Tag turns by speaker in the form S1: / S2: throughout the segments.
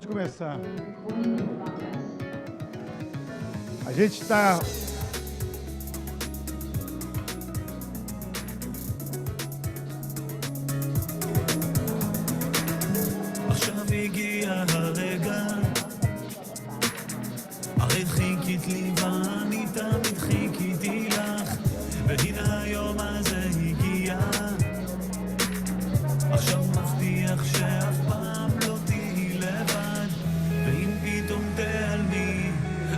S1: Pode começar. A gente está...
S2: עכשיו הגיע הרגע, הרי חיכית לי ואני תמיד חיכיתי לך, והנה היום הזה הגיע, עכשיו מבטיח שאף פעם לא תהי לבד, ואם פתאום תיעלמי,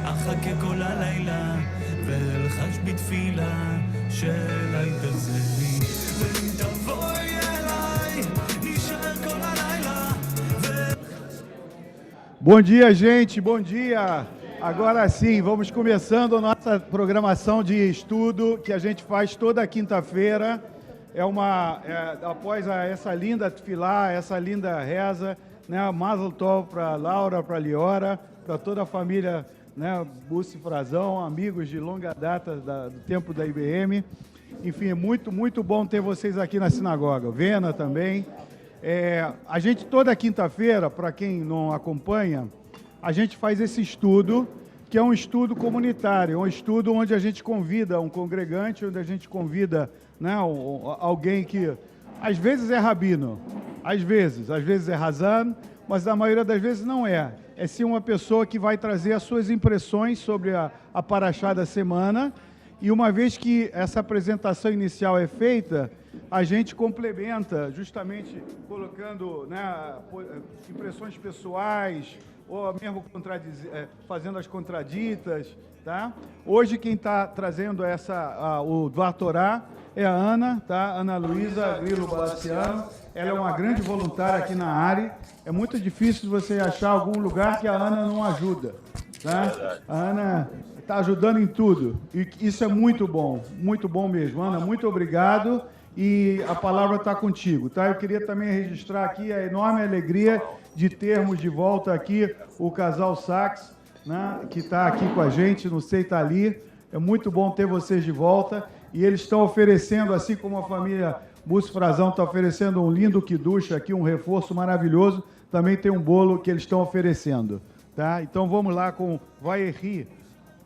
S2: אחכה כל הלילה, ואלחש בתפילה שאליי תחזרי, ואם תבואי אליי, נשאר כל הלילה.
S1: Bom dia, gente, bom dia. Agora sim, vamos começando a nossa programação de estudo que a gente faz toda quinta-feira. Após essa linda tefilá, essa linda reza, né, Mazel Tov para Laura, para Liora, para toda a família, né, Bussi Frazão, amigos de longa data do tempo da IBM. Enfim, muito bom ter vocês aqui na sinagoga. Vena também. A gente toda quinta-feira, para quem não acompanha, a gente faz esse estudo, que é um estudo comunitário, um estudo onde a gente convida um congregante, onde a gente convida, né, alguém que às vezes é rabino, às vezes é razan, mas na maioria das vezes não é. É sim uma pessoa que vai trazer as suas impressões sobre a paraxá da semana, e uma vez que essa apresentação inicial é feita, a gente complementa, justamente colocando, né, impressões pessoais, ou mesmo fazendo as contraditas, tá? Hoje quem está trazendo o Dvar Torá é a Ana, tá? Ana Luísa Grilo Balaciano. Ela é uma grande voluntária aqui na área. É muito difícil você achar algum lugar que a Ana não ajuda, tá? A Ana está ajudando em tudo, e isso é muito bom mesmo. Ana, muito obrigado, e a palavra está contigo, tá? Eu queria também registrar aqui a enorme alegria de termos de volta aqui o casal Sachs, né, que está aqui com a gente no Seitali. É muito bom ter vocês de volta, e eles estão oferecendo, assim como a família Bussi Frazão está oferecendo um lindo kiddush aqui, um reforço maravilhoso, também tem um bolo que eles estão oferecendo, tá? Então vamos lá com Vaierri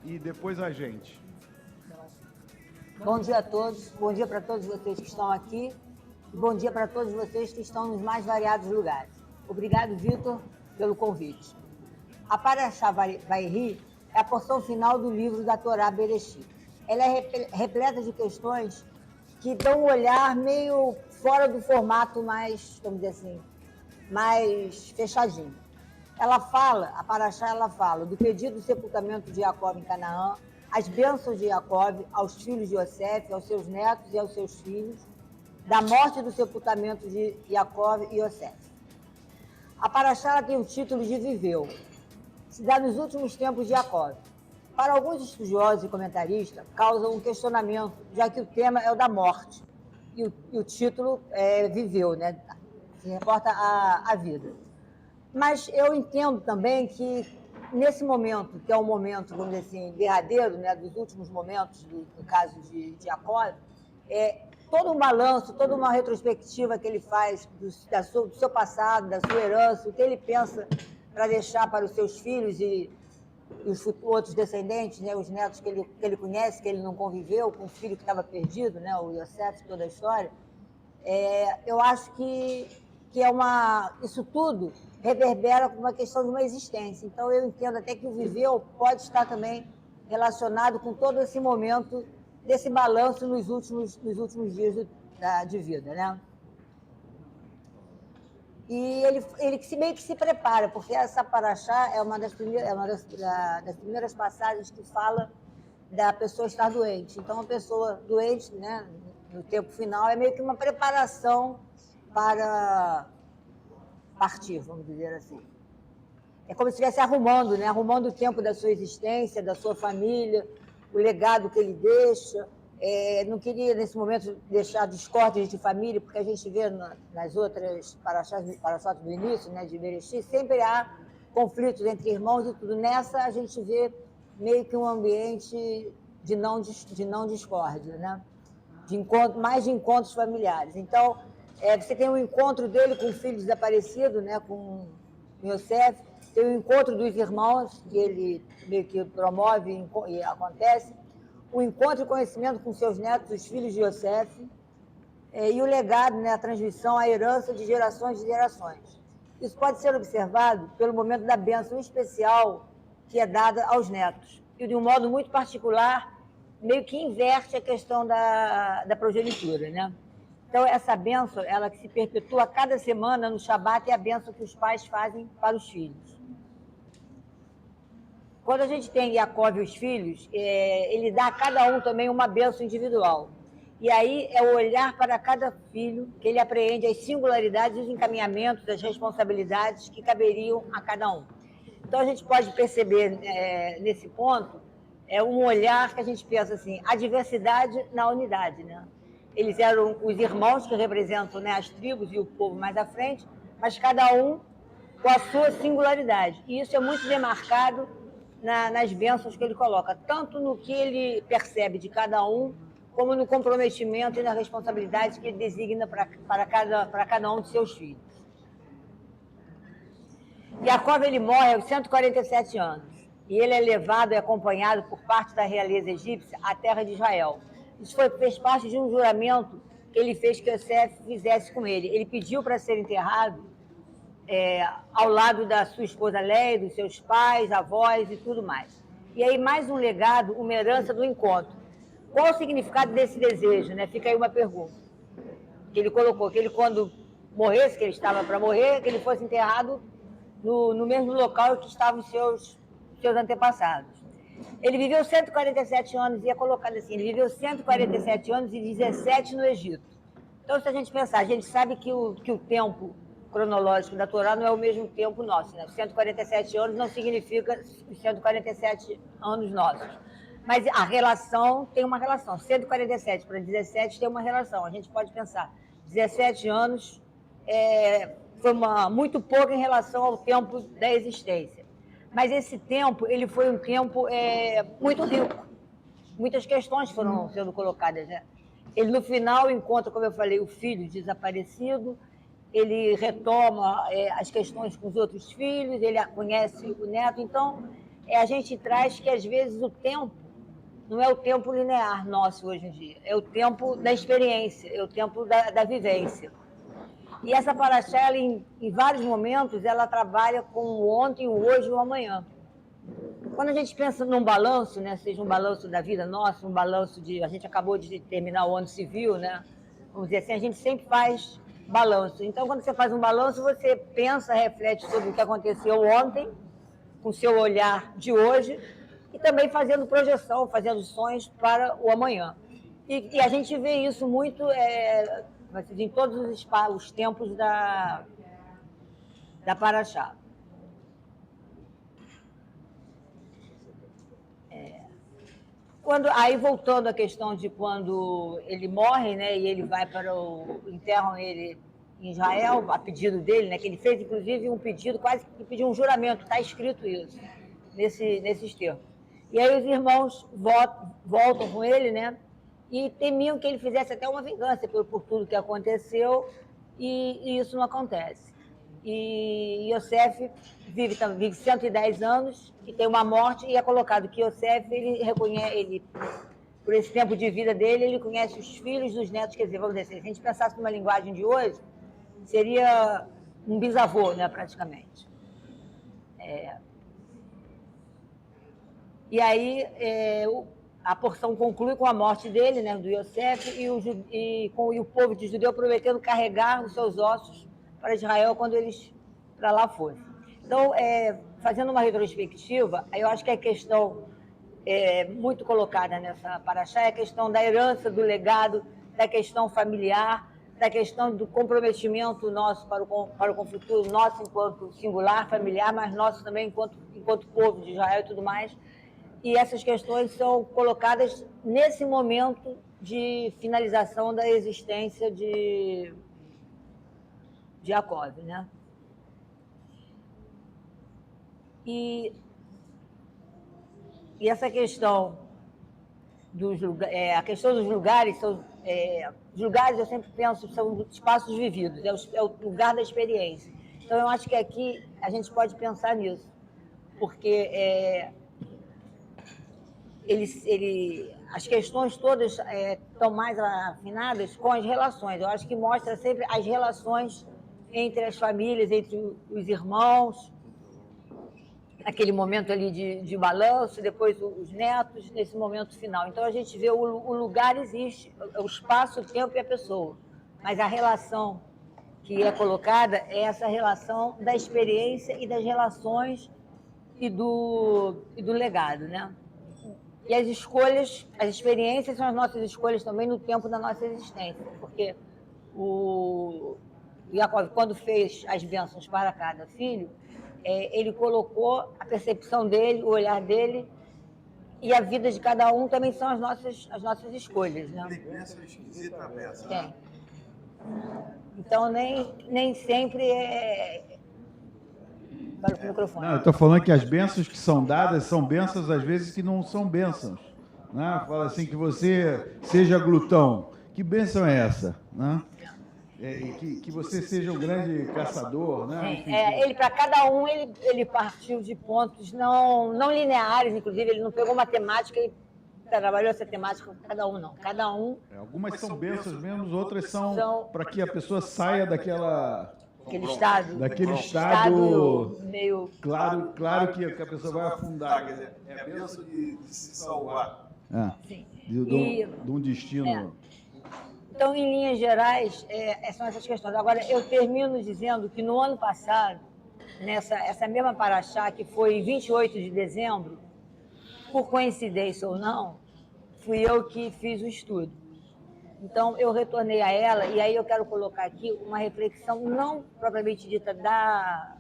S1: e depois a gente.
S3: Bom dia a todos, bom dia para todos vocês que estão aqui, e bom dia para todos vocês que estão nos mais variados lugares. Obrigado, Vitor, pelo convite. A Paraxá Vaierri é a porção final do livro da Torá Bereshit. Ela é repleta de questões que dão um olhar meio fora do formato mais, vamos dizer assim, mais fechadinho. A Paraxá fala do pedido do sepultamento de Jacó em Canaã, as bênçãos de Jacó aos filhos de Yosef, aos seus netos e aos seus filhos, da morte e do sepultamento de Jacó e Yosef. A Paraxá tem o título de Viveu, se dá nos últimos tempos de Jacó. Para alguns estudiosos e comentaristas, causa um questionamento, já que o tema é o da morte, e o título é Viveu, né? Se reporta à vida. Mas eu entendo também que, nesse momento, que é um momento, vamos dizer assim, derradeiro, né, dos últimos momentos do caso de Jacó, todo um balanço, toda uma retrospectiva que ele faz do seu passado, da sua herança, o que ele pensa para deixar para os seus filhos e os outros descendentes, né, os netos que ele conhece, que ele não conviveu, com o filho que estava perdido, né, o Yosef, toda a história. Eu acho que isso tudo reverbera com uma questão de uma existência. Então, eu entendo até que o viveu pode estar também relacionado com todo esse momento desse balanço nos últimos dias de vida, né? E ele meio que se prepara, porque essa paraxá é uma das primeiras passagens que fala da pessoa estar doente. Então, a pessoa doente, né, no tempo final, é meio que uma preparação para partir, vamos dizer assim. É como se estivesse arrumando, né? Arrumando o tempo da sua existência, da sua família, o legado que ele deixa. Não queria, nesse momento, deixar discórdias de família, porque a gente vê nas outras paraxás do início, né, de Bereshit, sempre há conflitos entre irmãos e tudo. Nessa, a gente vê meio que um ambiente de não discórdia, né? Mais de encontros familiares. Então, você tem um encontro dele com o filho desaparecido, né, com Yosef, tem o encontro dos irmãos, que ele meio que promove e acontece, o encontro e conhecimento com seus netos, os filhos de Yosef, e o legado, né, a transmissão, a herança de gerações e gerações. Isso pode ser observado pelo momento da bênção especial que é dada aos netos. E, de um modo muito particular, meio que inverte a questão da progenitura, né? Então, essa bênção, ela que se perpetua a cada semana no Shabat, é a bênção que os pais fazem para os filhos. Quando a gente tem Yaakov e os filhos, ele dá a cada um também uma bênção individual. E aí é o olhar para cada filho que ele apreende as singularidades, os encaminhamentos, as responsabilidades que caberiam a cada um. Então, a gente pode perceber nesse ponto um olhar que a gente pensa assim, a diversidade na unidade, né? Eles eram os irmãos que representam, né, as tribos e o povo mais à frente, mas cada um com a sua singularidade. E isso é muito demarcado nas bênçãos que ele coloca, tanto no que ele percebe de cada um, como no comprometimento e na responsabilidade que ele designa para cada um de seus filhos. Yaakov, ele morre aos 147 anos, e ele é levado e acompanhado por parte da realeza egípcia à terra de Israel. Isso fez parte de um juramento que ele fez que Yosef fizesse com ele. Ele pediu para ser enterrado ao lado da sua esposa Leia, dos seus pais, avós e tudo mais. E aí mais um legado, uma herança do encontro. Qual o significado desse desejo, né? Fica aí uma pergunta. Que ele colocou, que ele quando morresse, que ele estava para morrer, que ele fosse enterrado no mesmo local que estavam os seus antepassados. Ele viveu 147 anos, e é colocado assim, ele viveu 147 anos e 17 no Egito. Então, se a gente pensar, a gente sabe que o tempo cronológico da Torá não é o mesmo tempo nosso, né? 147 anos não significa os 147 anos nossos. Mas a relação tem uma relação. 147 para 17 tem uma relação. A gente pode pensar, 17 anos foi muito pouco em relação ao tempo da existência. Mas esse tempo, ele foi um tempo muito rico. Muitas questões foram sendo colocadas, né? Ele, no final, encontra, como eu falei, o filho desaparecido, ele retoma as questões com os outros filhos, ele conhece o neto. Então, a gente traz que, às vezes, o tempo não é o tempo linear nosso hoje em dia, é o tempo da experiência, é o tempo da vivência. E essa paraxá, ela, em vários momentos, ela trabalha com o ontem, o hoje e o amanhã. Quando a gente pensa num balanço, né, seja um balanço da vida nossa, um balanço a gente acabou de terminar o ano civil, né, vamos dizer assim, a gente sempre faz balanço. Então, quando você faz um balanço, você pensa, reflete sobre o que aconteceu ontem, com o seu olhar de hoje, e também fazendo projeção, fazendo sonhos para o amanhã. E a gente vê isso muito em todos os tempos da Paraxá. Aí, voltando à questão de quando ele morre, né, e ele vai enterram ele em Israel, a pedido dele, né, que ele fez, inclusive, um pedido, quase que pediu um juramento, está escrito isso, nesses termos. E aí os irmãos voltam com ele, né, e temiam que ele fizesse até uma vingança por tudo que aconteceu, e isso não acontece. E Yosef vive 110 anos, e tem uma morte, e é colocado que Yosef, ele por esse tempo de vida dele, ele conhece os filhos dos netos, quer dizer, vamos dizer, se a gente pensasse numa linguagem de hoje, seria um bisavô, né, praticamente. E aí a porção conclui com a morte dele, né, do Yosef, e o povo de judeu prometendo carregar os seus ossos para Israel quando eles para lá fossem. Então, fazendo uma retrospectiva, eu acho que a questão muito colocada nessa paraxá é a questão da herança, do legado, da questão familiar, da questão do comprometimento nosso para o futuro, nosso enquanto singular, familiar, mas nosso também enquanto povo de Israel e tudo mais. E essas questões são colocadas nesse momento de finalização da existência de Jacob, né? E essa questão a questão dos lugares, os lugares eu sempre penso são espaços vividos, é o lugar da experiência. Então, eu acho que aqui a gente pode pensar nisso, porque as questões todas estão mais afinadas com as relações. Eu acho que mostra sempre as relações entre as famílias, entre os irmãos, aquele momento ali de balanço, depois os netos, nesse momento final. Então, a gente vê o lugar existe, o espaço, o tempo e a pessoa, mas a relação que é colocada é essa relação da experiência e das relações e do legado, né? E as escolhas, as experiências são as nossas escolhas também no tempo da nossa existência, porque o Yaakov, quando fez as bênçãos para cada filho, ele colocou a percepção dele, o olhar dele, e a vida de cada um também são as nossas escolhas, né?
S4: Tem bênção esquisita a beça.
S3: Tem. Então, nem sempre Fala pro microfone.
S1: Não, eu estou falando que as bênçãos que são dadas são bênçãos, às vezes, que não são bênçãos. Né? Fala assim, que você seja glutão. Que bênção é essa? Né? Que você seja um grande caçador. Né?
S3: Enfim, ele, para cada um, ele partiu de pontos não lineares, inclusive, ele não pegou matemática e trabalhou essa temática com cada um, não. Cada um...
S1: algumas são bênçãos mesmo, outras são para que a pessoa saia daquele estado
S3: meio...
S1: Claro que a pessoa vai afundar.
S4: Quer dizer, é a bênção de se salvar.
S3: Sim.
S1: De um destino.
S3: Então, em linhas gerais, são essas questões. Agora, eu termino dizendo que no ano passado, essa mesma paraxá, que foi 28 de dezembro, por coincidência ou não, fui eu que fiz o estudo. Então, eu retornei a ela, e aí eu quero colocar aqui uma reflexão, não propriamente dita da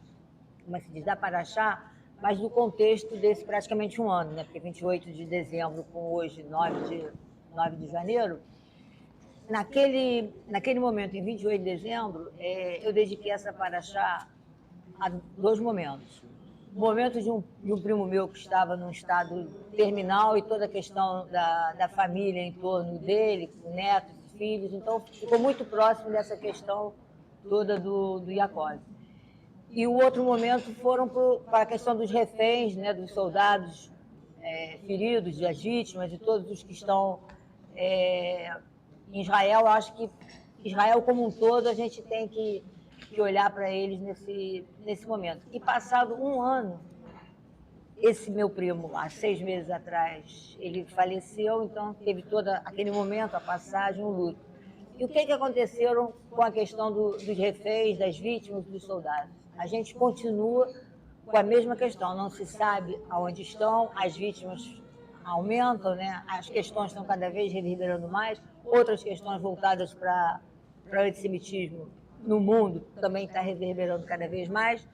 S3: paraxá, mas do contexto desse praticamente um ano, né? Porque 28 de dezembro com hoje, 9 de janeiro, naquele momento, em 28 de dezembro, eu dediquei essa paraxá a 2 momentos. O momento de um primo meu que estava num estado terminal e toda a questão da família em torno dele, netos e filhos, então ficou muito próximo dessa questão toda do Yaakov. E o outro momento foram para a questão dos reféns, né, dos soldados feridos, das vítimas, de todos os que estão em Israel. Eu acho que Israel como um todo a gente tem que olhar para eles nesse momento. E passado um ano, esse meu primo, há 6 meses atrás, ele faleceu, então teve todo aquele momento, a passagem, o luto. E o que aconteceu com a questão dos reféns, das vítimas, dos soldados? A gente continua com a mesma questão, não se sabe aonde estão, as vítimas aumentam, né? As questões estão cada vez reverberando mais, outras questões voltadas para o antissemitismo no mundo também está reverberando cada vez mais.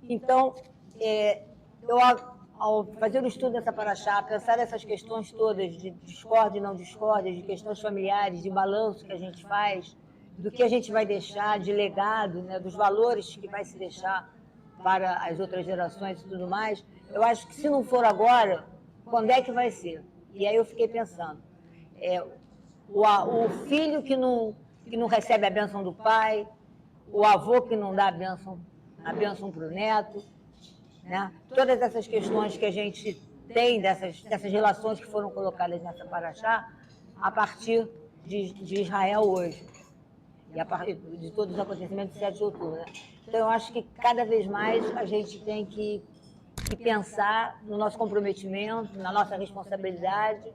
S3: Então, eu, ao fazer o estudo dessa paraxá, pensar nessas questões todas de discórdia e não discórdia, de questões familiares, de balanço que a gente faz, do que a gente vai deixar de legado, né, dos valores que vai se deixar para as outras gerações e tudo mais, eu acho que se não for agora, quando é que vai ser? E aí eu fiquei pensando, o filho que não recebe a bênção do pai, o avô que não dá a bênção para o neto, né? Todas essas questões que a gente tem dessas relações que foram colocadas nessa paraxá a partir de Israel hoje, e a partir de todos os acontecimentos de 7 de outubro. Né? Então, eu acho que cada vez mais a gente tem que pensar no nosso comprometimento, na nossa responsabilidade,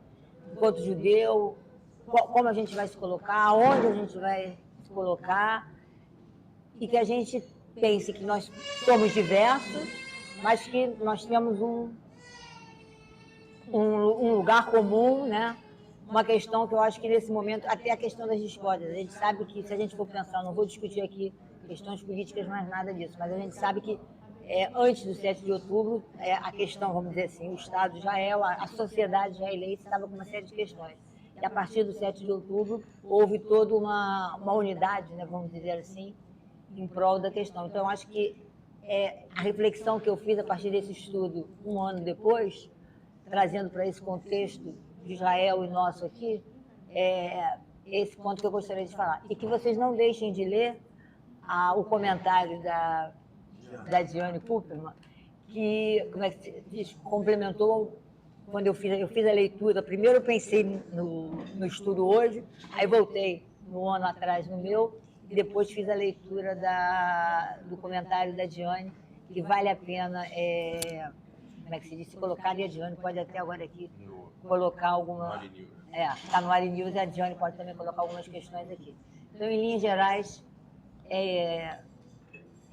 S3: enquanto judeu, como a gente vai se colocar, onde a gente vai se colocar, e que a gente pense que nós somos diversos, mas que nós temos um lugar comum, né? Uma questão que eu acho que nesse momento, até a questão das discórdias, a gente sabe que, se a gente for pensar, não vou discutir aqui questões políticas, mais nada disso, mas a gente sabe que antes do 7 de outubro, a questão, vamos dizer assim, o Estado de Israel, a sociedade israelense estava com uma série de questões. E a partir do 7 de outubro, houve toda uma unidade, né, vamos dizer assim, em prol da questão. Então, eu acho que a reflexão que eu fiz a partir desse estudo, um ano depois, trazendo para esse contexto de Israel e nosso aqui, esse ponto que eu gostaria de falar. E que vocês não deixem de ler o comentário da Diane Cooperman, que, como é que se diz, complementou quando eu fiz a leitura. Primeiro eu pensei no estudo hoje, aí voltei no ano atrás no meu, e depois fiz a leitura do comentário da Diane, que vale a pena, como é que se diz, se colocar, e a Diane pode até agora aqui colocar alguma... Está no Ari News, e a Diane pode também colocar algumas questões aqui. Então, em linhas gerais, é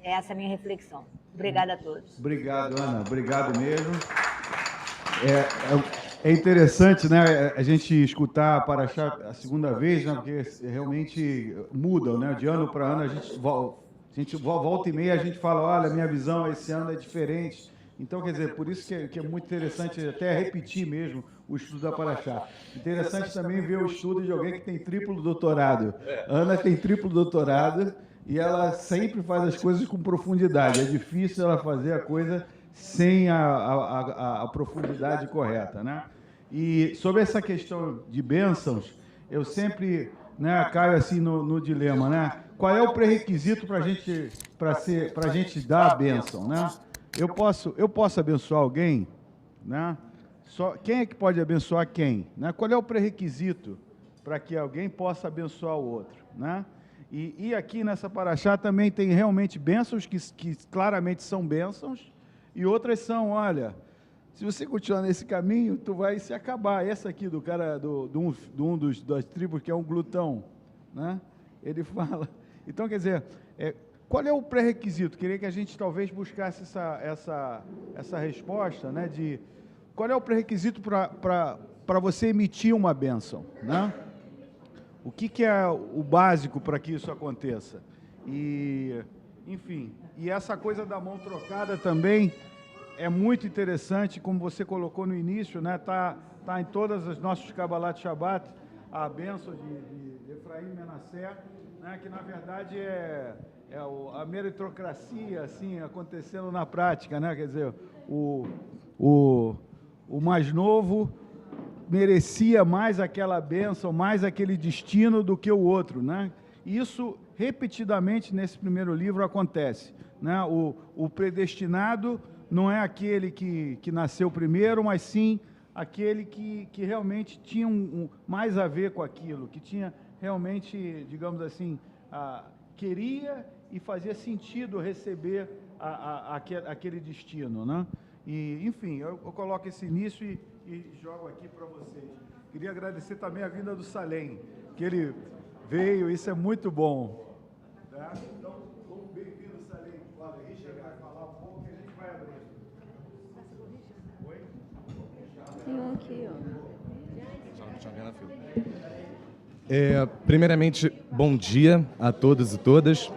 S3: essa a minha reflexão. Obrigada a todos.
S1: Obrigado, Ana. Obrigado mesmo. É interessante, né, a gente escutar a Paraxá a segunda vez, né, porque realmente muda, né? De ano para ano a gente volta e meia, a gente fala, olha, minha visão esse ano é diferente. Então, quer dizer, por isso que é muito interessante até repetir mesmo o estudo da Paraxá. Interessante também ver o estudo de alguém que tem triplo doutorado. Ana tem triplo doutorado e ela sempre faz as coisas com profundidade. É difícil ela fazer a coisa sem a profundidade correta, né? E sobre essa questão de bênçãos, eu sempre, né, caio assim no dilema, né? Qual é o pré-requisito para a gente dar a bênção, né? Eu posso abençoar alguém, né? Quem é que pode abençoar quem, né? Qual é o pré-requisito para que alguém possa abençoar o outro, né? E aqui nessa paraxá também tem realmente bênçãos que claramente são bênçãos, e outras são, olha, se você continuar nesse caminho, tu vai se acabar. Essa aqui do cara, das tribos, que é um glutão, né? Ele fala... Então, quer dizer, qual é o pré-requisito? Queria que a gente talvez buscasse essa resposta, né? De qual é o pré-requisito para você emitir uma bênção, né? O que é o básico para que isso aconteça? E, enfim, e essa coisa da mão trocada também é muito interessante, como você colocou no início, né? Tá em todas as nossos Kabbalat Shabbat, a bênção de Efraim e Menassé, né? Que na verdade a meritocracia assim acontecendo na prática, né? Quer dizer, o mais novo merecia mais aquela bênção, mais aquele destino do que o outro, né? Isso repetidamente nesse primeiro livro acontece, né? O predestinado não é aquele que nasceu primeiro, mas sim aquele que realmente tinha mais a ver com aquilo, que tinha realmente, digamos assim, queria e fazia sentido receber aquele destino, né? E, enfim, eu coloco esse início e jogo aqui para vocês. Queria agradecer também a vinda do Salem, que ele veio, isso é muito bom. Tá? Então, bem-vindo, Salem. Olha, aí chega vai falar um pouco e a gente vai abrir. Oi?
S5: Tem um aqui, ó.
S6: Primeiramente, bom dia a todos e todas.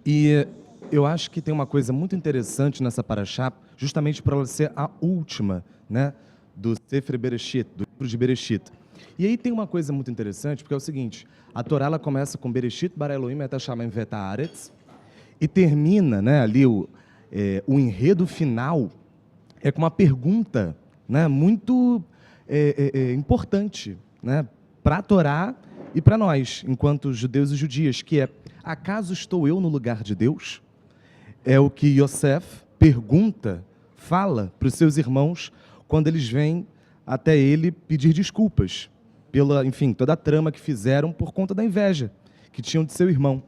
S6: E eu acho que tem uma coisa muito interessante nessa paraxá, justamente para ela ser a última, né, do Sefer Bereshit, do livro de Bereshit. E aí tem uma coisa muito interessante, porque é o seguinte, a Torá ela começa com Bereshit bara Elohim et hashamayim ve'et haaretz, e termina, né, ali o enredo final é com uma pergunta, né, muito importante, né, para a Torá e para nós, enquanto judeus e judias, que é: acaso estou eu no lugar de Deus? É o que Yosef fala para os seus irmãos quando eles vêm até ele pedir desculpas pela, enfim, toda a trama que fizeram por conta da inveja que tinham de seu irmão,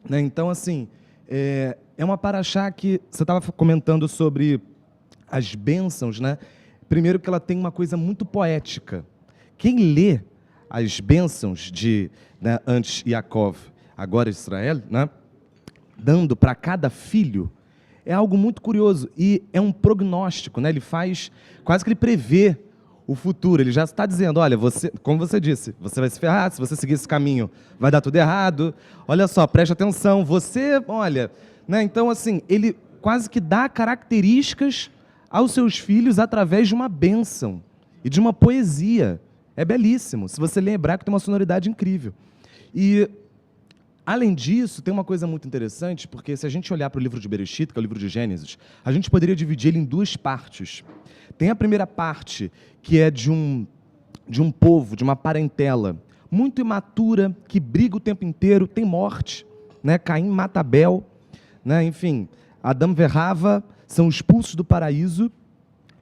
S6: né? Então, assim, é uma paraxá que você estava comentando sobre as bênçãos, né? Primeiro que ela tem uma coisa muito poética. Quem lê as bênçãos de, né, antes Yaakov, agora Israel, né, dando para cada filho, é algo muito curioso e é um prognóstico, né? Ele faz, quase que ele prevê o futuro. Ele já está dizendo, olha, você, como você disse, você vai se ferrar, se você seguir esse caminho vai dar tudo errado, olha só, preste atenção, você, olha, né? Então, assim, ele quase que dá características aos seus filhos através de uma bênção e de uma poesia. É belíssimo, se você ler hebraico tem uma sonoridade incrível. E além disso, tem uma coisa muito interessante, porque se a gente olhar para o livro de Bereshit, que é o livro de Gênesis, a gente poderia dividir ele em duas partes. Tem a primeira parte, que é de um povo, de uma parentela muito imatura, que briga o tempo inteiro, tem morte, né? Caim mata Abel, né? Enfim, Adão e Eva são expulsos do paraíso,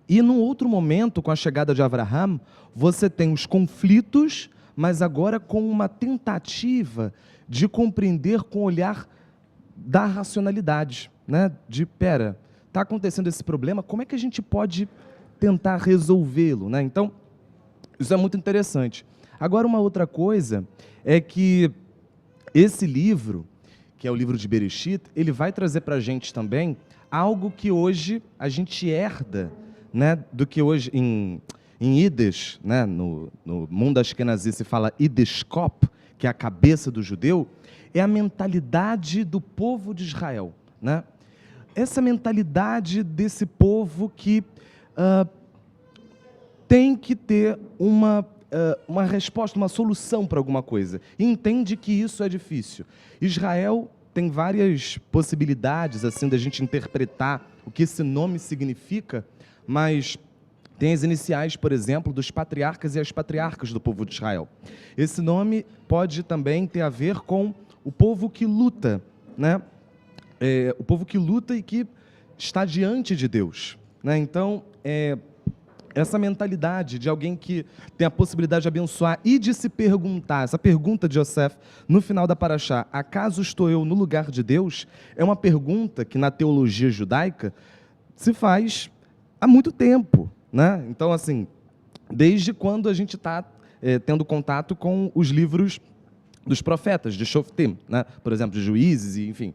S6: e num outro momento, com a chegada de Abraão, você tem os conflitos, mas agora com uma tentativa de compreender com o olhar da racionalidade, né? De, pera, está acontecendo esse problema, como é que a gente pode tentar resolvê-lo, né? Então, isso é muito interessante. Agora, uma outra coisa é que esse livro, que é o livro de Bereshit, ele vai trazer para a gente também algo que hoje a gente herda, né, do que hoje em Yiddish, né, no mundo ashkenazi se fala Yiddishkopf, que é a cabeça do judeu, é a mentalidade do povo de Israel, né? Essa mentalidade desse povo que tem que ter uma resposta, uma solução para alguma coisa, e entende que isso é difícil. Israel tem várias possibilidades assim da gente interpretar o que esse nome significa, mas tem as iniciais, por exemplo, dos patriarcas e as patriarcas do povo de Israel. Esse nome pode também ter a ver com o povo que luta, né? O povo que luta e que está diante de Deus, né? Então, essa mentalidade de alguém que tem a possibilidade de abençoar e de se perguntar, essa pergunta de Yosef, no final da Parashá, acaso estou eu no lugar de Deus? É uma pergunta que na teologia judaica se faz há muito tempo, né? Então, assim, desde quando a gente está tendo contato com os livros dos profetas, de Shoftim, né? Por exemplo, de Juízes, e, enfim,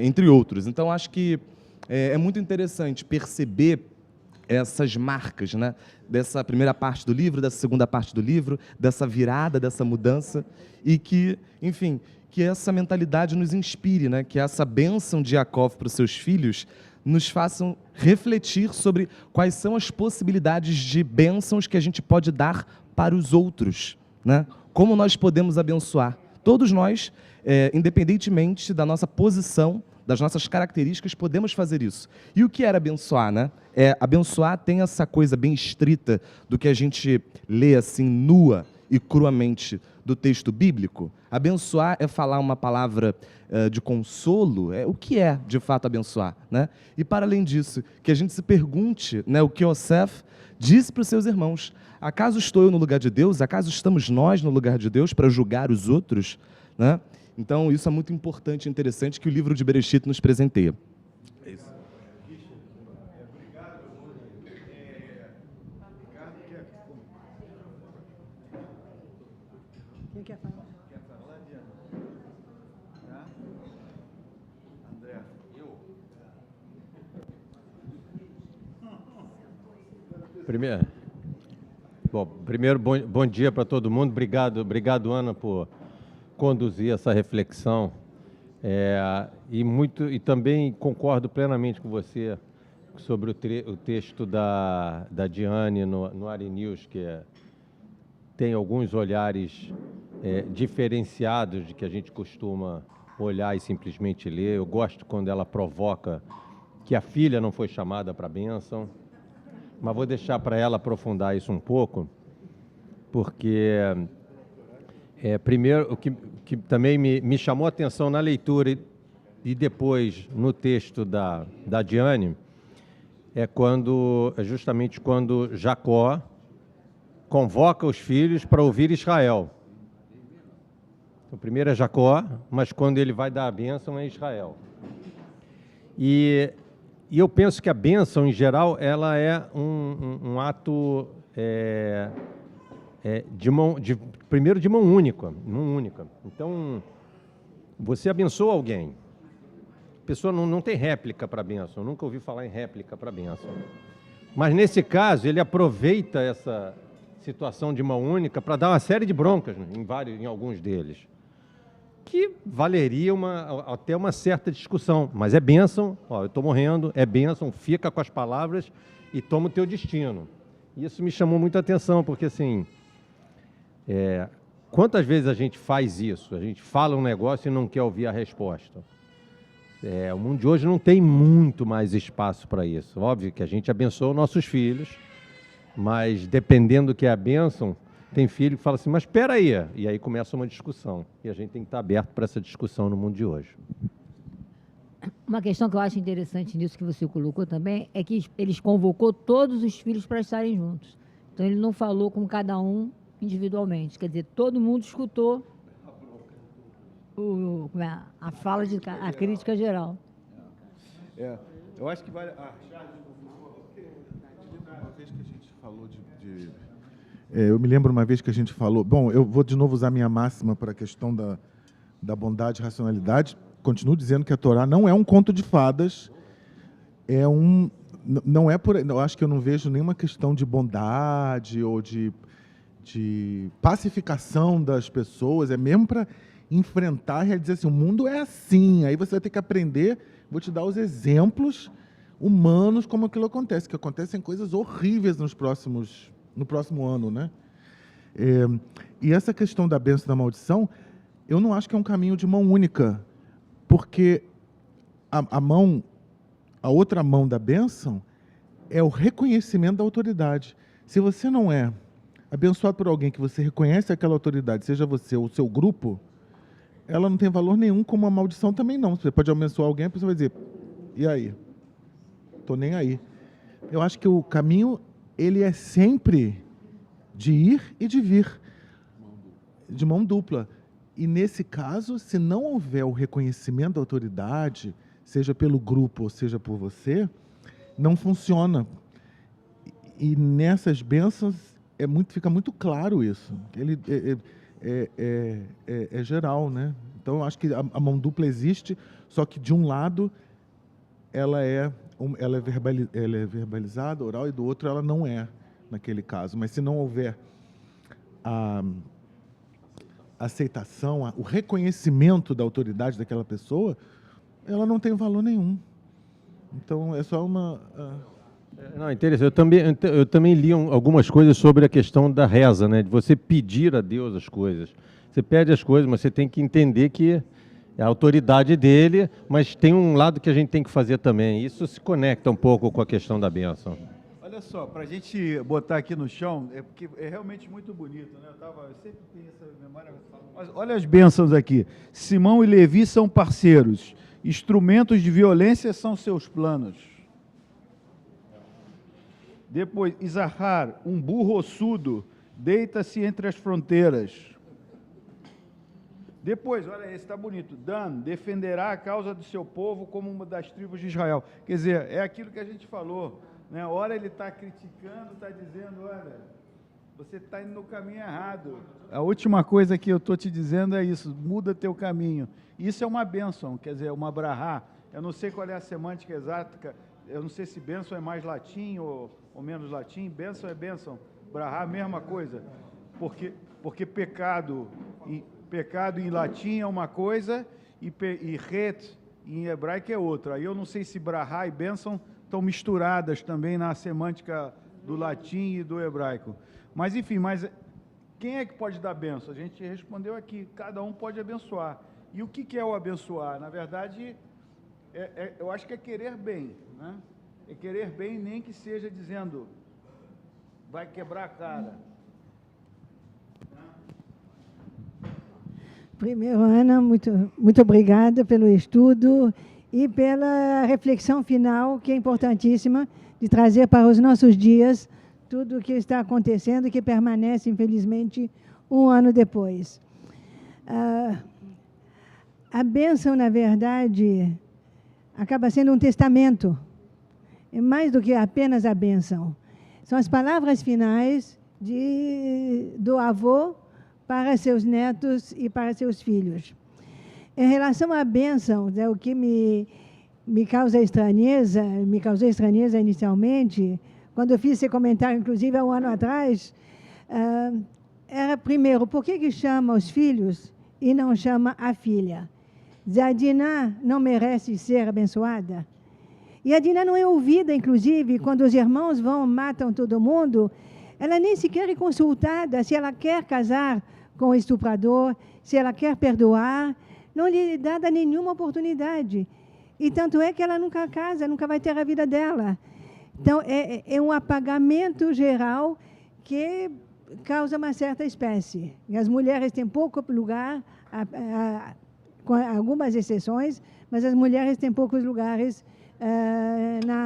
S6: entre outros. Então, acho que é muito interessante perceber essas marcas, né? Dessa primeira parte do livro, dessa segunda parte do livro, dessa virada, dessa mudança, e que, enfim, que essa mentalidade nos inspire, né? Que essa bênção de Jacó para os seus filhos nos façam refletir sobre quais são as possibilidades de bênçãos que a gente pode dar para os outros, né? Como nós podemos abençoar. Todos nós, independentemente da nossa posição, das nossas características, podemos fazer isso. E o que era abençoar, né? Abençoar tem essa coisa bem estrita do que a gente lê assim, nua e cruamente do texto bíblico. Abençoar é falar uma palavra de consolo. O que é, de fato, abençoar, né? E, para além disso, que a gente se pergunte, né, o que Yosef disse para os seus irmãos. Acaso estou eu no lugar de Deus? Acaso estamos nós no lugar de Deus para julgar os outros, né? Então, isso é muito importante e interessante que o livro de Bereshit nos presenteia. É isso.
S3: Quem quer falar?
S1: André,
S7: Primeiro, bom dia para todo mundo. Obrigado, Ana, por conduzir essa reflexão. E também concordo plenamente com você sobre o texto da Diane no Ari News, que tem alguns olhares diferenciados de que a gente costuma olhar e simplesmente ler. Eu gosto quando ela provoca que a filha não foi chamada para a bênção, mas vou deixar para ela aprofundar isso um pouco, porque, primeiro, o que também me chamou a atenção na leitura e depois no texto da Diane, é justamente quando Jacó convoca os filhos para ouvir Israel. O primeiro é Jacó, mas quando ele vai dar a bênção é Israel. E eu penso que a bênção, em geral, ela é um ato, primeiro, de mão única. Então, você abençoa alguém. A pessoa não tem réplica para a bênção. Eu nunca ouvi falar em réplica para a bênção. Mas, nesse caso, ele aproveita essa situação de mão única para dar uma série de broncas em alguns deles, que valeria até uma certa discussão. Mas é bênção, eu estou morrendo, é bênção, fica com as palavras e toma o teu destino. Isso me chamou muita atenção, porque, assim, quantas vezes a gente faz isso? A gente fala um negócio e não quer ouvir a resposta. O mundo de hoje não tem muito mais espaço para isso. Óbvio que a gente abençoa os nossos filhos, mas dependendo do que é a bênção, tem filho que fala assim, mas espera aí, e aí começa uma discussão, e a gente tem que estar aberto para essa discussão no mundo de hoje.
S3: Uma questão que eu acho interessante nisso que você colocou também é que eles convocou todos os filhos para estarem juntos. Então, ele não falou com cada um individualmente. Quer dizer, todo mundo escutou a fala, a crítica geral.
S1: Eu acho que vale... Uma vez que a gente falou eu me lembro uma vez que a gente falou... Bom, eu vou de novo usar minha máxima para a questão da bondade e racionalidade. Continuo dizendo que a Torá não é um conto de fadas, não é por... Eu acho que eu não vejo nenhuma questão de bondade ou de pacificação das pessoas, é mesmo para enfrentar e dizer assim, o mundo é assim, aí você vai ter que aprender, vou te dar os exemplos humanos como aquilo acontece, que acontecem coisas horríveis no próximo ano, né? E essa questão da bênção e da maldição, eu não acho que é um caminho de mão única, porque a outra mão da bênção é o reconhecimento da autoridade. Se você não é abençoado por alguém que você reconhece aquela autoridade, seja você ou o seu grupo, ela não tem valor nenhum, como a maldição também não. Você pode abençoar alguém, a pessoa vai dizer, e aí? Estou nem aí. Eu acho que o caminho, ele é sempre de ir e de vir, de mão dupla. E, nesse caso, se não houver o reconhecimento da autoridade, seja pelo grupo ou seja por você, não funciona. E nessas bênçãos fica muito claro isso. Ele é geral, né? Então, eu acho que a mão dupla existe, só que, de um lado, ela é verbalizada, oral, e do outro ela não é, naquele caso. Mas se não houver a aceitação, o reconhecimento da autoridade daquela pessoa, ela não tem valor nenhum. Então, é só uma...
S7: Não, interessante. Eu também li algumas coisas sobre a questão da reza, né? De você pedir a Deus as coisas. Você pede as coisas, mas você tem que entender que é a autoridade dele, mas tem um lado que a gente tem que fazer também. Isso se conecta um pouco com a questão da bênção.
S1: Olha só, para a gente botar aqui no chão, porque é realmente muito bonito, né? Eu sempre tenho essa memória. Mas olha as bênçãos aqui. Simão e Levi são parceiros. Instrumentos de violência são seus planos. Depois, Isahar, um burro ossudo, deita-se entre as fronteiras. Depois, olha, esse está bonito. Dan defenderá a causa do seu povo como uma das tribos de Israel. Quer dizer, é aquilo que a gente falou, né? A hora ele está criticando, está dizendo, olha, você está indo no caminho errado. A última coisa que eu estou te dizendo é isso, muda teu caminho. Isso é uma bênção, quer dizer, uma brahá. Eu não sei qual é a semântica exata, eu não sei se bênção é mais latim ou menos latim. Bênção é bênção, brahá, mesma coisa. Porque pecado em latim é uma coisa e ret em hebraico é outra. Aí eu não sei se brahá e bênção estão misturadas também na semântica do latim e do hebraico. Mas, enfim, quem é que pode dar bênção? A gente respondeu aqui, cada um pode abençoar. E o que é o abençoar? Na verdade, eu acho que é querer bem, né? É querer bem, nem que seja dizendo, vai quebrar a cara.
S8: Primeiro, Ana, muito obrigada pelo estudo e pela reflexão final, que é importantíssima, de trazer para os nossos dias tudo o que está acontecendo e que permanece, infelizmente, um ano depois. A bênção, na verdade, acaba sendo um testamento. É mais do que apenas a bênção. São as palavras finais do avô para seus netos e para seus filhos. Em relação à bênção, o que me causou estranheza inicialmente, quando eu fiz esse comentário, inclusive, há um ano atrás, era, primeiro, por que chama os filhos e não chama a filha? A Diná não merece ser abençoada? E a Diná não é ouvida, inclusive, quando os irmãos matam todo mundo, ela nem sequer é consultada se ela quer casar com o estuprador, se ela quer perdoar, não lhe é dada nenhuma oportunidade. E tanto é que ela nunca casa, nunca vai ter a vida dela. Então, é um apagamento geral que causa uma certa espécie. E as mulheres têm pouco lugar, com algumas exceções, mas as mulheres têm poucos lugares na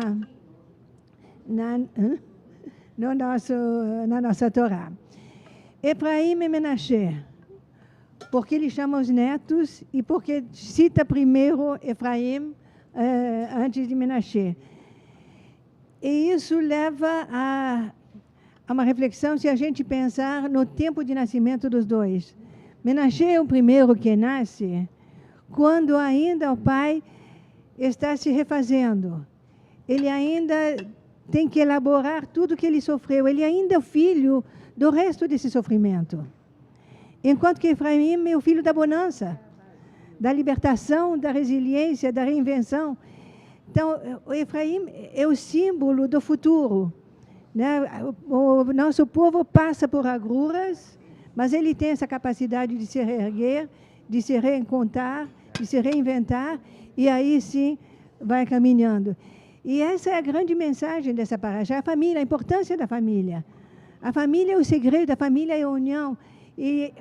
S8: nossa Torá. Efraim e Menashe, porque ele chama os netos e porque cita primeiro Efraim antes de Menashe. E isso leva a uma reflexão se a gente pensar no tempo de nascimento dos dois. Menashe é o primeiro que nasce quando ainda o pai está se refazendo. Ele ainda tem que elaborar tudo que ele sofreu. Ele ainda é o filho do resto desse sofrimento. Enquanto que Efraim é o filho da bonança, da libertação, da resiliência, da reinvenção. Então, o Efraim é o símbolo do futuro, né? O nosso povo passa por agruras, mas ele tem essa capacidade de se reerguer, de se reencontrar, de se reinventar, e aí sim vai caminhando. E essa é a grande mensagem dessa parashá, a família, a importância da família. A família é o segredo, a família é a união. E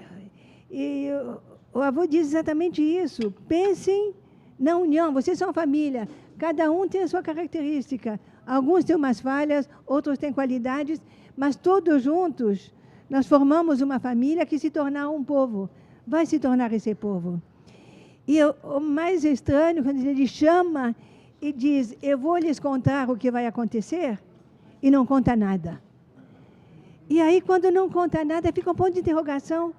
S8: o avô diz exatamente isso. Pensem na união, vocês são família. Cada um tem a sua característica. Alguns têm umas falhas, outros têm qualidades, mas todos juntos nós formamos uma família que se tornar um povo. Vai se tornar esse povo. E o mais estranho, quando ele chama e diz, eu vou lhes contar o que vai acontecer, e não conta nada. E aí, quando não conta nada, fica um ponto de interrogação.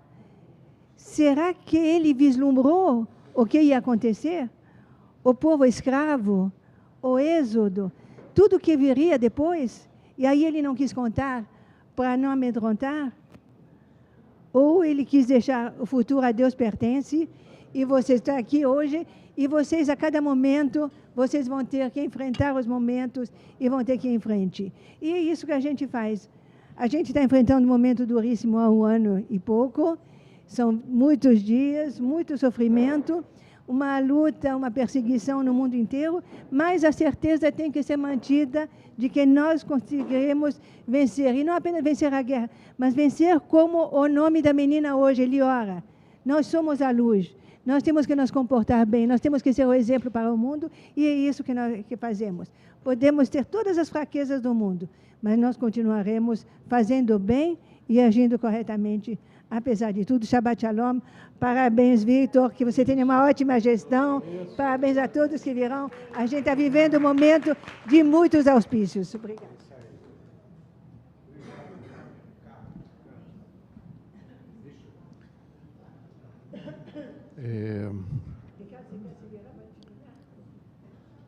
S8: Será que ele vislumbrou o que ia acontecer? O povo escravo, o êxodo, tudo que viria depois, e aí ele não quis contar para não amedrontar? Ou ele quis deixar o futuro a Deus pertence, e você está aqui hoje, e vocês a cada momento, vocês vão ter que enfrentar os momentos e vão ter que ir em frente. E é isso que a gente faz. A gente está enfrentando um momento duríssimo há 1 ano e pouco, são muitos dias, muito sofrimento, uma luta, uma perseguição no mundo inteiro, mas a certeza tem que ser mantida de que nós conseguiremos vencer, e não apenas vencer a guerra, mas vencer como o nome da menina hoje, Eliora. Nós somos a luz, nós temos que nos comportar bem, nós temos que ser o exemplo para o mundo, e é isso que nós fazemos. Podemos ter todas as fraquezas do mundo, mas nós continuaremos fazendo bem e agindo corretamente, apesar de tudo. Shabbat Shalom. Parabéns, Victor, que você tenha uma ótima gestão. Parabéns a todos que virão. A gente está vivendo um momento de muitos auspícios. Obrigada.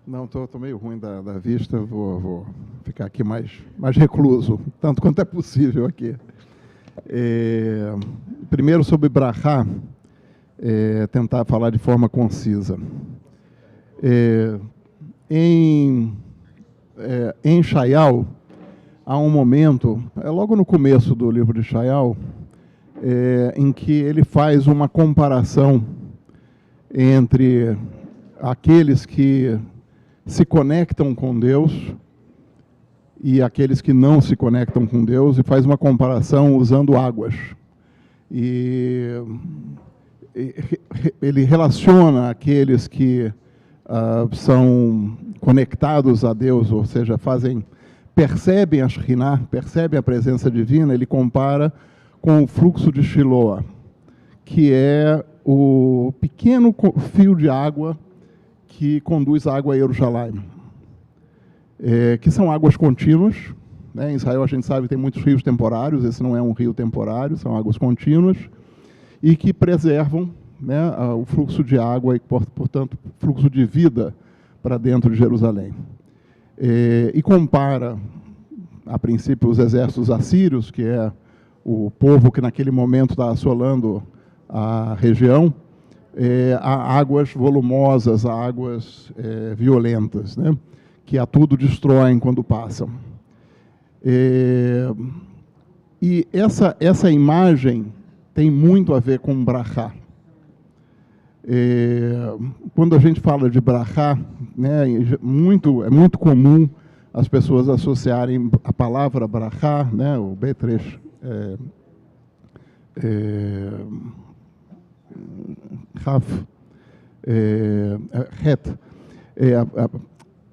S9: Não, estou meio ruim da vista, vou ficar aqui mais recluso, tanto quanto é possível aqui. Primeiro, sobre Brahá, tentar falar de forma concisa. Em Shaial, há um momento, logo no começo do livro de Shaial, em que ele faz uma comparação entre aqueles que se conectam com Deus e aqueles que não se conectam com Deus, e faz uma comparação usando águas. E ele relaciona aqueles que são conectados a Deus, ou seja, percebem a Shekhinah, percebem a presença divina, ele compara com o fluxo de Shiloah, que é o pequeno fio de água que conduz a água a Jerusalém, que são águas contínuas, né? Em Israel a gente sabe que tem muitos rios temporários, esse não é um rio temporário, são águas contínuas, e que preservam, né, o fluxo de água e, portanto, fluxo de vida para dentro de Jerusalém. E compara, a princípio, os exércitos assírios, que é o povo que naquele momento está assolando a região, a águas volumosas, a águas violentas, né, que a tudo destroem quando passam. E essa imagem tem muito a ver com Brahá. Quando a gente fala de Brahá, né, é muito comum as pessoas associarem a palavra Brahá, né, o B3, Rav,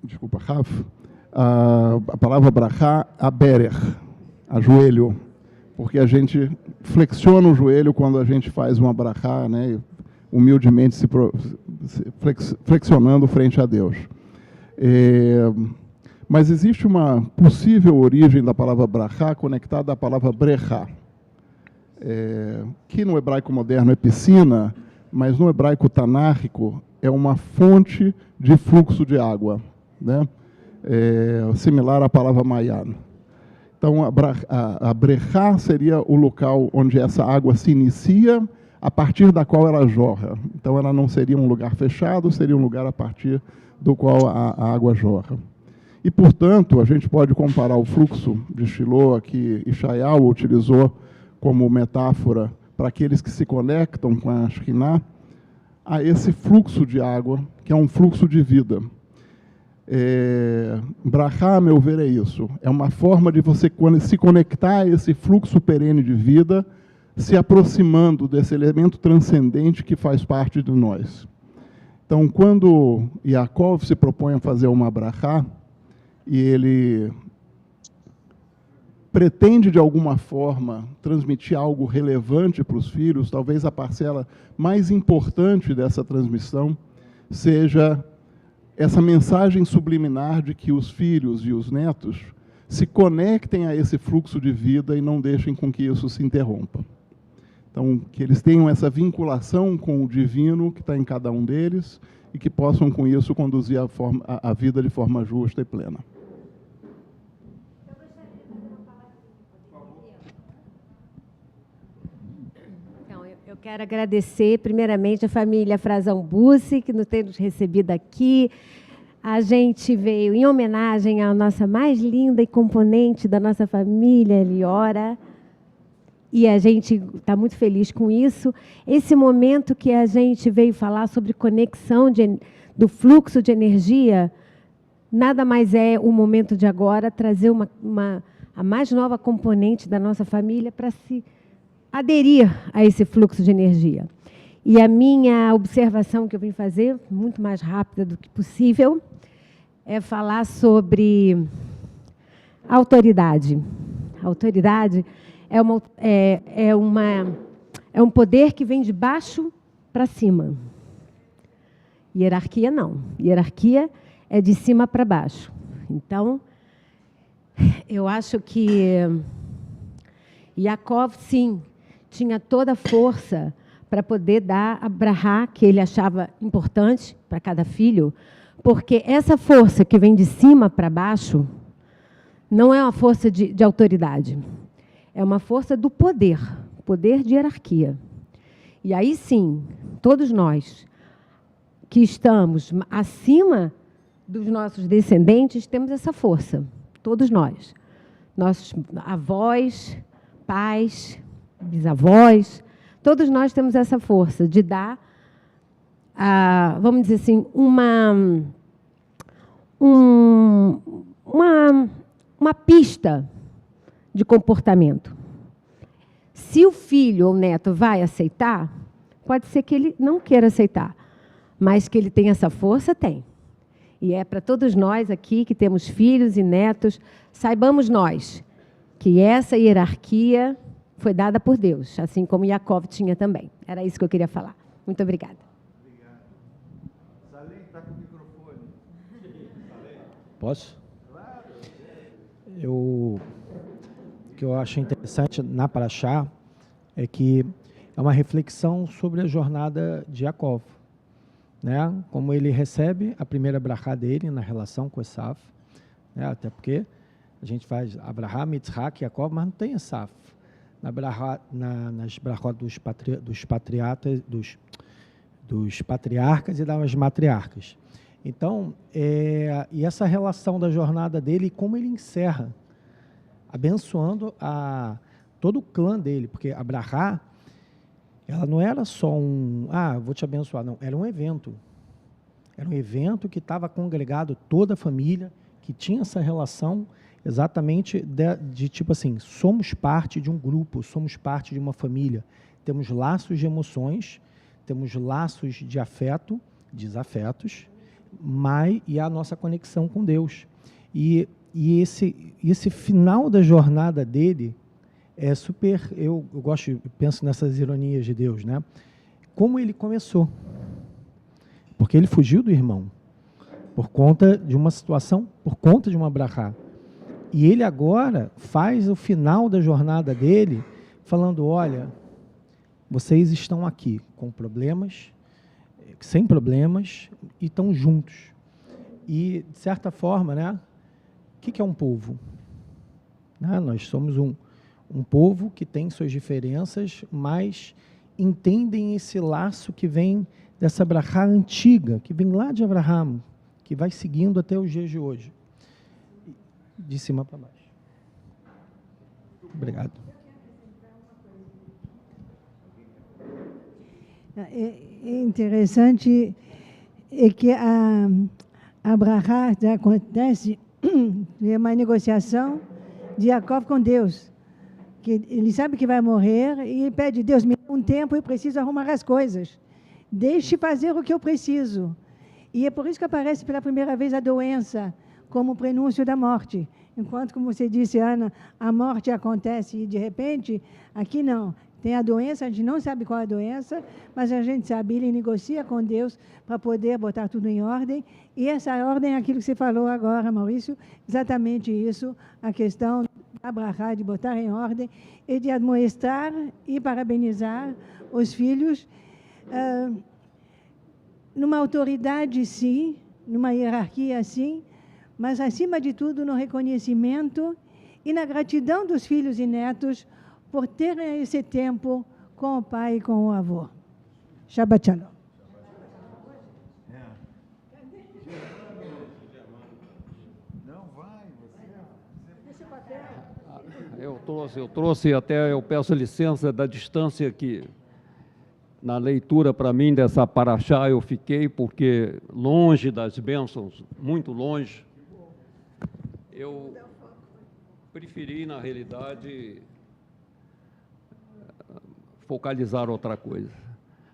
S9: Desculpa, Raf, a palavra brachá, aberer, ajoelho, porque a gente flexiona o joelho quando a gente faz uma brachá, né, humildemente flexionando frente a Deus. Mas existe uma possível origem da palavra brachá conectada à palavra brechá, que no hebraico moderno é piscina, mas no hebraico tanárrico é uma fonte de fluxo de água, né? Similar à palavra mayan. Então, a brechá seria o local onde essa água se inicia, a partir da qual ela jorra. Então, ela não seria um lugar fechado, seria um lugar a partir do qual a água jorra. E, portanto, a gente pode comparar o fluxo de Shiloh, que Yeshayahu utilizou como metáfora para aqueles que se conectam com a Shekhinah, a esse fluxo de água, que é um fluxo de vida. Brachá, a meu ver, é isso. É uma forma de você se conectar a esse fluxo perene de vida, se aproximando desse elemento transcendente que faz parte de nós. Então, quando Yaakov se propõe a fazer uma brachá, e ele pretende, de alguma forma, transmitir algo relevante para os filhos, talvez a parcela mais importante dessa transmissão seja essa mensagem subliminar de que os filhos e os netos se conectem a esse fluxo de vida e não deixem com que isso se interrompa. Então, que eles tenham essa vinculação com o divino que está em cada um deles e que possam, com isso, conduzir a vida de forma justa e plena.
S10: Eu quero agradecer, primeiramente, a família Frazão Bussi, que nos tem nos recebido aqui. A gente veio em homenagem à nossa mais linda e componente da nossa família, Eliora, e a gente está muito feliz com isso. Esse momento que a gente veio falar sobre conexão do fluxo de energia, nada mais é o momento de agora trazer a mais nova componente da nossa família para se aderir a esse fluxo de energia. E a minha observação que eu vim fazer, muito mais rápida do que possível, é falar sobre autoridade. Autoridade é um poder que vem de baixo para cima. Hierarquia não. Hierarquia é de cima para baixo. Então, eu acho que Yaakov, sim, tinha toda a força para poder dar a brachá que ele achava importante para cada filho, porque essa força que vem de cima para baixo não é uma força de autoridade, é uma força do poder de hierarquia. E aí sim, todos nós que estamos acima dos nossos descendentes temos essa força, todos nós. Nossos avós, pais, bisavós, todos nós temos essa força de dar, vamos dizer assim, uma pista de comportamento. Se o filho ou neto vai aceitar, pode ser que ele não queira aceitar, mas que ele tem essa força, tem. E é para todos nós aqui que temos filhos e netos, saibamos nós que essa hierarquia foi dada por Deus, assim como Yaakov tinha também. Era isso que eu queria falar. Muito obrigada.
S1: Obrigado. Salem está com o microfone.
S11: Posso? O que eu acho interessante na Parashá é que é uma reflexão sobre a jornada de Yaakov, né? Como ele recebe a primeira brachá dele na relação com Esav, né? Até porque a gente faz Abraham, Yitzhak, Yaakov, mas não tem Esav. Nas brachot dos patriarcas e das matriarcas. Então, e essa relação da jornada dele, como ele encerra, abençoando todo o clã dele, porque a brachá, ela não era só vou te abençoar, não, era um evento. Era um evento que estava congregado toda a família, que tinha essa relação exatamente de tipo assim, somos parte de um grupo, somos parte de uma família, temos laços de emoções, temos laços de afeto desafetos, mas e a nossa conexão com Deus. E esse final da jornada dele é super... Eu gosto, penso nessas ironias de Deus, né? Como ele começou. Porque ele fugiu do irmão, por conta de uma situação, por conta de uma brachá. E ele agora faz o final da jornada dele falando, olha, vocês estão aqui com problemas, sem problemas, e estão juntos. E, de certa forma, né, o que é um povo? Né, nós somos um povo que tem suas diferenças, mas entendem esse laço que vem dessa brachá antiga, que vem lá de Abraão, que vai seguindo até os dias de hoje. De cima para baixo. Obrigado.
S8: É interessante que a brachá acontece, é uma negociação de Jacob com Deus. Que ele sabe que vai morrer e ele pede, Deus, me dá um tempo, eu preciso arrumar as coisas. Deixe fazer o que eu preciso. E é por isso que aparece pela primeira vez a doença como prenúncio da morte. Enquanto, como você disse, Ana, a morte acontece e, de repente, aqui não. Tem a doença, a gente não sabe qual é a doença, mas a gente sabe, ele negocia com Deus para poder botar tudo em ordem. E essa ordem é aquilo que você falou agora, Maurício, exatamente isso, a questão da brachá, de botar em ordem e de admoestar e parabenizar os filhos numa autoridade, sim, numa hierarquia, sim, mas, acima de tudo, no reconhecimento e na gratidão dos filhos e netos por terem esse tempo com o pai e com o avô. Shabbat Shalom.
S12: Eu trouxe até, eu peço licença da distância que, na leitura para mim dessa paraxá, eu fiquei, porque longe das bênçãos, muito longe, eu preferi, na realidade, focalizar outra coisa.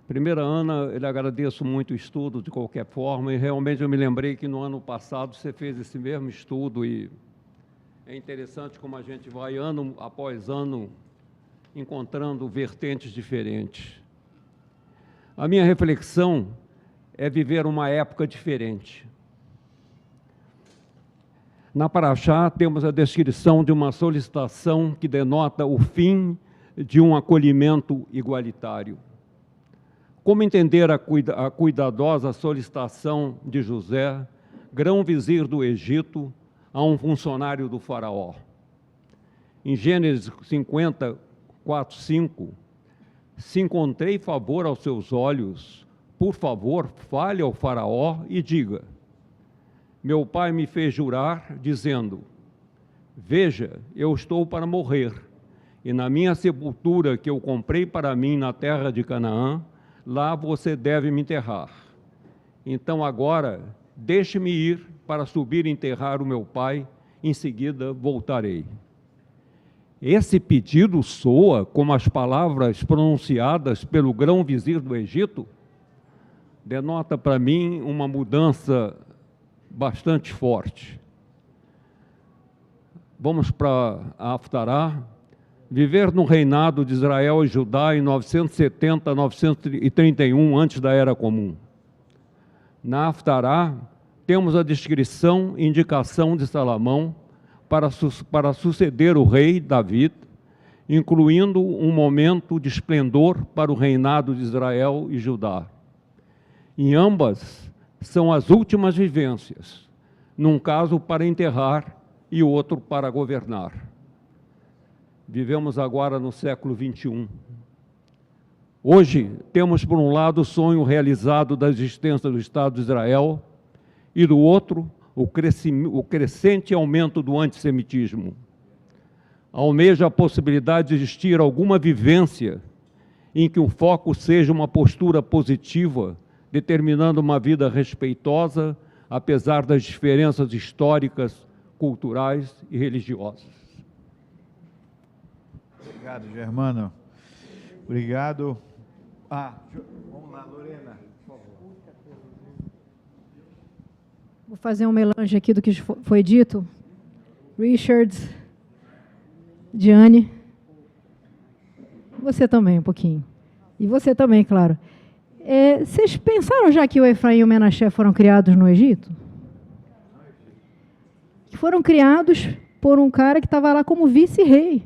S12: Primeira, Ana, eu lhe agradeço muito o estudo, de qualquer forma, e realmente eu me lembrei que no ano passado você fez esse mesmo estudo, e é interessante como a gente vai, ano após ano, encontrando vertentes diferentes. A minha reflexão é viver uma época diferente. Na paraxá, temos a descrição de uma solicitação que denota o fim de um acolhimento igualitário. Como entender a cuidadosa solicitação de José, grão-vizir do Egito, a um funcionário do faraó? Em Gênesis 54, 5, se encontrei favor aos seus olhos, por favor, fale ao faraó e diga, meu pai me fez jurar, dizendo, veja, eu estou para morrer, e na minha sepultura que eu comprei para mim na terra de Canaã, lá você deve me enterrar. Então agora, deixe-me ir para subir e enterrar o meu pai, em seguida voltarei. Esse pedido soa como as palavras pronunciadas pelo grão-vizir do Egito? Denota para mim uma mudança bastante forte. Vamos para a Haftará. Viver no reinado de Israel e Judá em 970 a 931, antes da Era Comum. Na Haftará, temos a descrição e indicação de Salomão para suceder o rei David, incluindo um momento de esplendor para o reinado de Israel e Judá. Em ambas, são as últimas vivências, num caso para enterrar e outro para governar. Vivemos agora no século XXI. Hoje, temos por um lado o sonho realizado da existência do Estado de Israel e do outro, o crescente aumento do antissemitismo. Almeja a possibilidade de existir alguma vivência em que o foco seja uma postura positiva, determinando uma vida respeitosa, apesar das diferenças históricas, culturais e religiosas.
S1: Obrigado, Germano. Obrigado. Vamos lá, Lorena, por favor.
S13: Vou fazer um melange aqui do que foi dito. Richard, Diane, você também, um pouquinho. E você também, claro. Vocês pensaram já que o Efraim e o Menaché foram criados no Egito? Que foram criados por um cara que estava lá como vice-rei.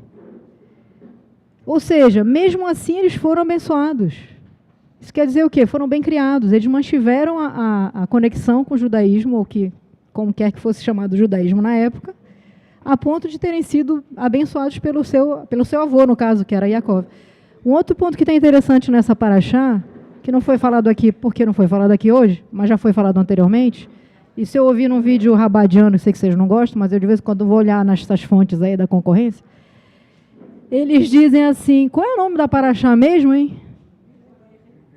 S13: Ou seja, mesmo assim eles foram abençoados. Isso quer dizer o quê? Foram bem criados. Eles mantiveram a conexão com o judaísmo, ou que, como quer que fosse chamado judaísmo na época, a ponto de terem sido abençoados pelo seu avô, no caso, que era Jacó. Um outro ponto que está interessante nessa paraxá, que não foi falado aqui, porque não foi falado aqui hoje, mas já foi falado anteriormente, e se eu ouvir num vídeo rabadiano, sei que vocês não gostam, mas eu de vez em quando vou olhar nessas fontes aí da concorrência, eles dizem assim, qual é o nome da paraxá mesmo, hein?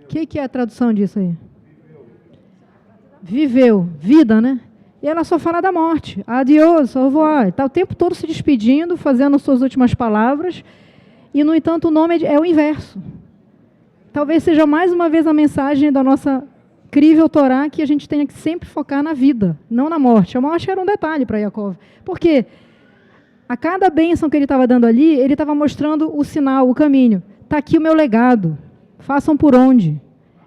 S13: O que é a tradução disso aí? Viveu, vida, né? E ela só fala da morte. Adiós, au revoir. Está o tempo todo se despedindo, fazendo suas últimas palavras, e, no entanto, o nome é o inverso. Talvez seja mais uma vez a mensagem da nossa incrível Torá, que a gente tenha que sempre focar na vida, não na morte. A morte era um detalhe para Jacó. Por quê? A cada bênção que ele estava dando ali, ele estava mostrando o sinal, o caminho. Está aqui o meu legado. Façam por onde.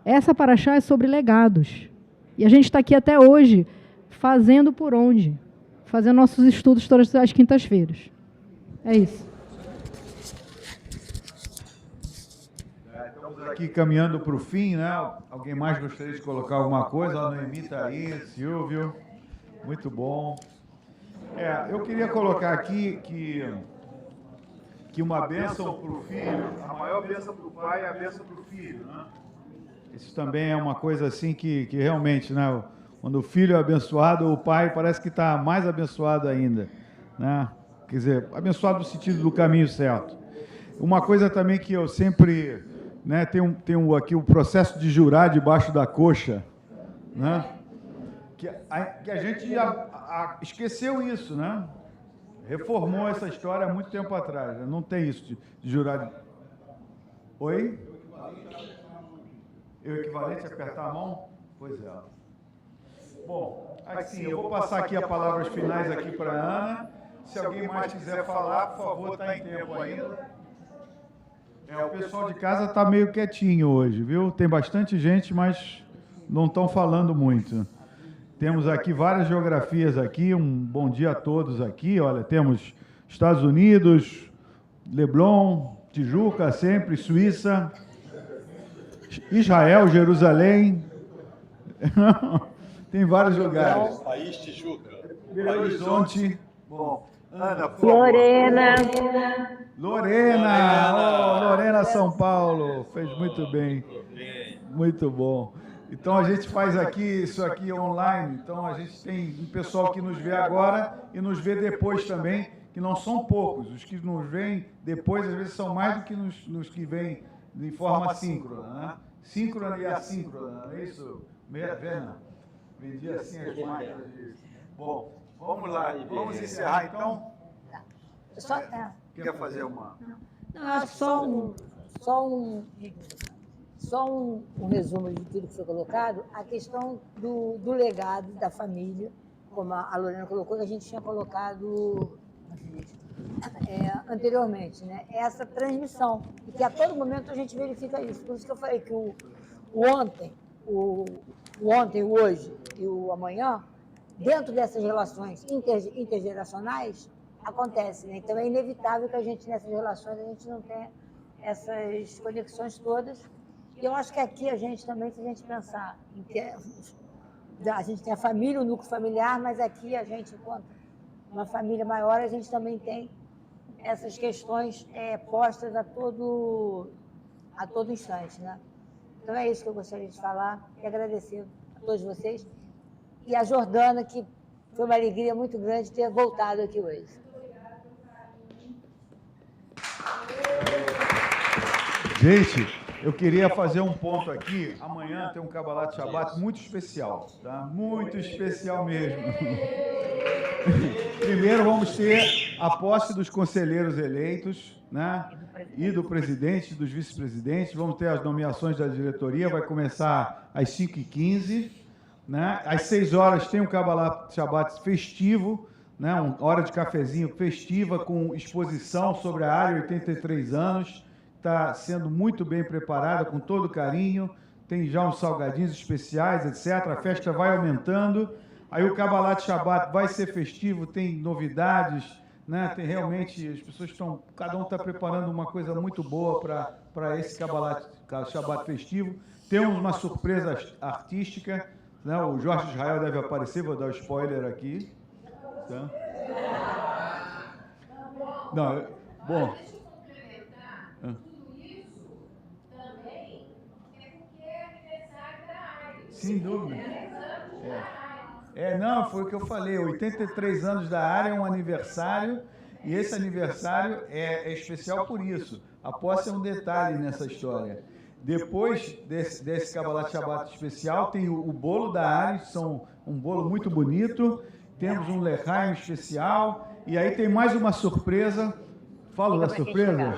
S13: Essa paraxá é sobre legados. E a gente está aqui até hoje fazendo por onde. Fazendo nossos estudos todas as quintas-feiras. É isso.
S1: Estamos aqui caminhando para o fim, né? Alguém mais gostaria de colocar alguma coisa? A Noemi está aí, Silvio. Muito bom. Eu queria colocar aqui que uma bênção para o filho, a maior bênção para o pai é a bênção para o filho, né? Isso também é uma coisa assim que realmente, né? Quando o filho é abençoado, o pai parece que está mais abençoado ainda, né? Quer dizer, abençoado no sentido do caminho certo. Uma coisa também que eu sempre, né, tem aqui o processo de jurar debaixo da coxa, né? Que a gente esqueceu isso, né? Reformou essa história há muito tempo atrás. Né? Não tem isso de jurar. Oi? Eu equivalente a apertar a mão? Pois é. Bom, assim, eu vou passar aqui as palavras finais aqui para a Ana. Se alguém mais quiser falar, por favor, está em tempo ainda. O pessoal de casa está meio quietinho hoje, viu? Tem bastante gente, mas não estão falando muito. Temos aqui várias geografias aqui, um bom dia a todos aqui. Olha, temos Estados Unidos, Leblon, Tijuca, sempre, Suíça, Israel, Jerusalém. Tem vários lugares.
S4: País Tijuca.
S1: Belo Horizonte. Bom, Ana, por
S3: favor.
S1: Lorena, São Paulo. Fez muito bem. Muito bom. Então, a gente faz aqui isso aqui online. Então, a gente tem um pessoal que nos vê agora e nos vê depois também, que não são poucos. Os que nos veem depois, às vezes, são mais do que nos que vêm de forma síncrona, né? Síncrona e assíncrona, não é isso? Vena? Vendi assim as máquinas. Bom, vamos lá. Vamos encerrar, então? Quer fazer uma...
S3: Não, acho que só um resumo de tudo que foi colocado, a questão do legado da família, como a Lorena colocou, que a gente tinha colocado anteriormente, né? Essa transmissão, e que a todo momento a gente verifica isso. Por isso que eu falei que o ontem, o hoje e o amanhã, dentro dessas relações intergeracionais, acontece, né? Então é inevitável que a gente, nessas relações, a gente não tenha essas conexões todas. E eu acho que aqui a gente também, se a gente pensar em que a gente tem a família, o núcleo familiar, mas aqui a gente, enquanto uma família maior, a gente também tem essas questões postas a todo instante, né? Então é isso que eu gostaria de falar e agradecer a todos vocês. E a Jordana, que foi uma alegria muito grande ter voltado aqui hoje.
S1: Gente, eu queria fazer um ponto aqui. Amanhã tem um Kabbalat Shabbat muito especial, tá? Muito especial mesmo. Primeiro vamos ter a posse dos conselheiros eleitos, né? E do presidente, dos vice-presidentes. Vamos ter as nomeações da diretoria. Vai começar às 5h15. né? Às 6 horas tem um Kabbalat Shabbat festivo, né? Uma hora de cafezinho festiva com exposição sobre a área 83 anos. Está sendo muito bem preparada, com todo carinho. Tem já uns salgadinhos especiais, etc. A festa vai aumentando. Aí o Kabbalat Shabbat vai ser festivo, tem novidades, né? Tem realmente, as pessoas estão, cada um está preparando uma coisa muito boa para esse Kabbalat Shabbat festivo. Temos uma surpresa artística, né? O Jorge Israel deve aparecer, vou dar um spoiler aqui. Tá? Não, bom. Sem dúvida. Não, foi o que eu falei, 83 anos da área é um aniversário, e esse aniversário é especial por isso. A posse é um detalhe nessa história. Depois desse Kabbalat Shabbat especial, tem o bolo da área, são um bolo muito bonito, temos um lechaim especial, e aí tem mais uma surpresa. Falo da surpresa?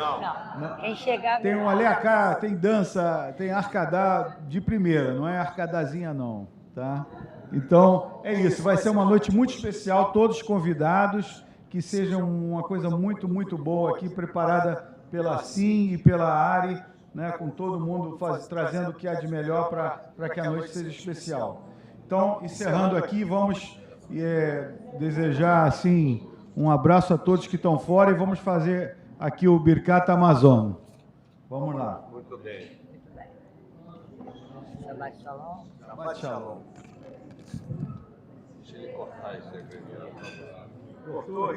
S3: Não. Quem chegar...
S1: Tem um aleacá, tem dança, tem arcadá de primeira, não é arcadazinha não, tá? Então, é isso, vai ser uma noite muito especial, todos convidados, que seja uma coisa muito, muito boa aqui, preparada pela SIM e pela ARI, né, com todo mundo trazendo o que há de melhor para que a noite seja especial. Então, encerrando aqui, vamos desejar, assim, um abraço a todos que estão fora e vamos fazer aqui o Birkat Amazon. Vamos lá.
S4: Muito bem.
S3: Shabbat Shalom.
S1: Shabbat Shalom.
S4: Deixa ele cortar isso aí primeiro.
S1: Cortou?